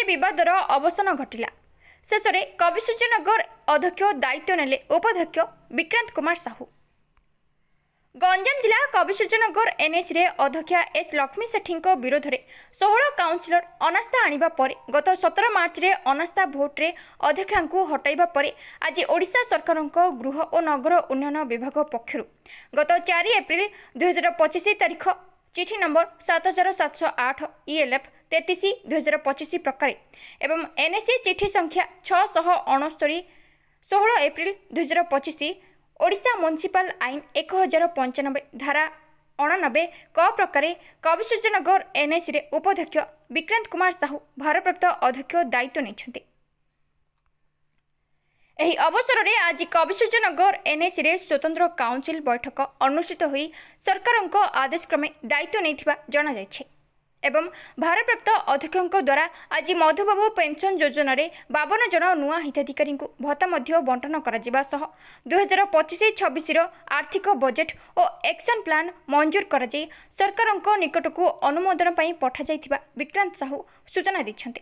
विवादर अवसान घटिला। शेष में कविसूर्यनगर अध्यक्ष दायित्व नेले उपाध्यक्ष विक्रांत कुमार साहू। गंजाम जिला कविसूर्यनगर एनएसी रे अध्यक्षा एस लक्ष्मी सेठी विरोध में 16 काउंसिलर अनास्था आनिबा परे गत 17 मार्च रे अनास्था भोट रे अध्यक्षा को हटाइबा परे आज ओडिशा सरकार गृह और नगर उन्नयन विभाग पक्षरु गत 4 एप्रिल 2025 तारीख चिठी नंबर 7708 ELF 33/2025 प्रकार एवं एनएसी चिठी संख्या 669 16 एप्रिल 2025 ओडिशा म्युनिसिपल आईन 1095 धारा 89 क प्रकार कविसूर्यनगर एनएसी रे उपाध्यक्ष विक्रांत कुमार साहू भारप्राप्त अध्यक्ष दायित्व नहीं। एही अवसर में आज कविसूर्यनगर एनएसी रे स्वतंत्र काउंसिल बैठक अनुष्ठित हुई सरकार आदेश क्रमे दायित्व नहीं जना जायछि एवं भारप्राप्त अध्यक्ष द्वारा आज मधुबाबू पेंशन योजना रे 52 जन नुआ हिताधिकारी भत्ता बंटन कर 2025-26 आर्थिक बजेट और एक्शन प्लान मंजूर कर सरकार निकट को अनुमोदन पठा जाइथिबा विक्रांत साहू सूचना दैछन्ते।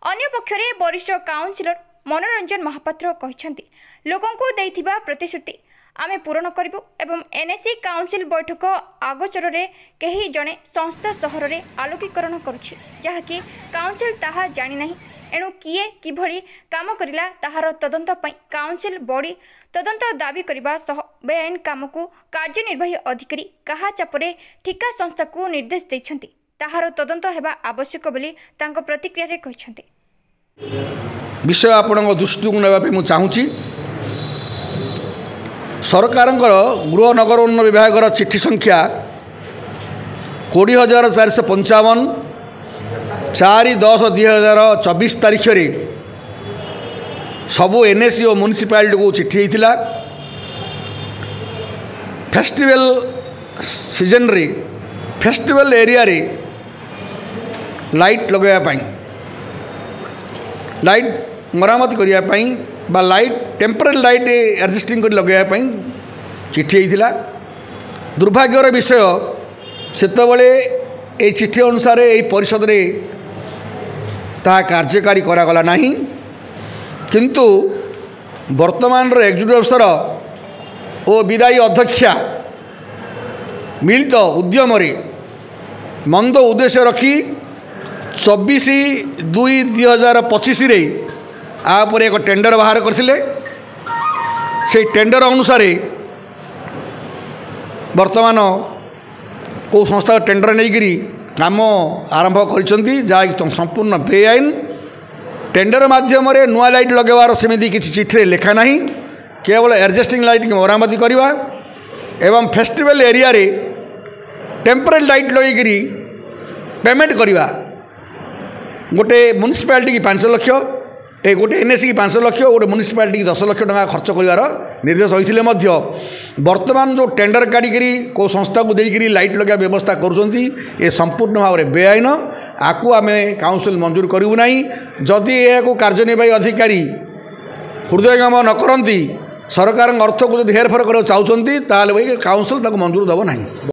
अन्य पक्षरे वरिष्ठ काउंसिलर मनोरंजन महापात्र कहिसंती लोकों को देइथिबा प्रतिश्रुति आमे पूरण करिबु एवं एनएसी काउंसिल बैठक आगोचर रे कहीं जड़े संस्था सहर रे आलोकीकरण करुछि जहाँकि काउंसिल ताहा जानि नाही एणु किए किभଳି काम करिला ताहार तदंत पई काउंसिल बॉडी तदंत दाबी करबा सह बेआईन काम को कार्यनिर्वाही अधिकारी कहा चापरे ठिका संस्था को निर्देश दैछन्ती ताहार तदंत हेबा आवश्यक बोली तांको प्रतिक्रिया रे कहिसंती। विषय आपणको दृष्टि को नेबा पे मु चाहूची सरकार गृह नगर उन्नयन विभाग चिठी संख्या 20,455 4/10/2024 तारीख रे सबू एनएसी और म्युनिसिपालिटी को चिठी होता फेस्टिवल सीजन रे फेस्टिवल एरिया रे लाइट लगाई लाइट मरामत करने बा लाइट टेम्परेरी लाइट एडजस्टिंग कर लगाई चिठी होता। दुर्भाग्यर विषय सेतबले ये चिठी अनुसार यही परिषद रे ता कार्यकारी करागला नहीं किंतु वर्तमान एग्जीक्यूटिव अफसर और विदायी अध्यक्षा मिलित उद्यम मंद उद्देश्य रखी 24/2/2025 रे आपर एक टेंडर बाहर करथिले से टेंडर अनुसार वर्तमान को संस्था टेंडर नहीं काम आरंभ करिसंती जहाँ संपूर्ण बेआईन टेंडर माध्यम नुआ लाइट लगेबार सेमिति किसी चिठी लेखा नहीं केवल एडजस्टिंग लाइट की मरामती करवा एवं फेस्टिवल एरिया रे टेम्परेरी लाइट लगे पेमेंट करवा गोटे म्युनिसिपालिटी की 5 लाख गोटे एनएसी की 5 लाख गोटे म्युनिसिपालिटी की 10 लाख टका खर्च कर निर्देश होते वर्तमान जो टेंडर काढ़ी को संस्था को देकर लाइट लगे व्यवस्था कर संपूर्ण भाव में बेआईन आपको आम काउंसिल मंजूर करूँ ना जदि यह कार्यनिर्वाही अधिकारी हृदयंगम न करती सरकार अर्थ को हेरफेर करना चाहते काउंसिल मंजूर दब ना।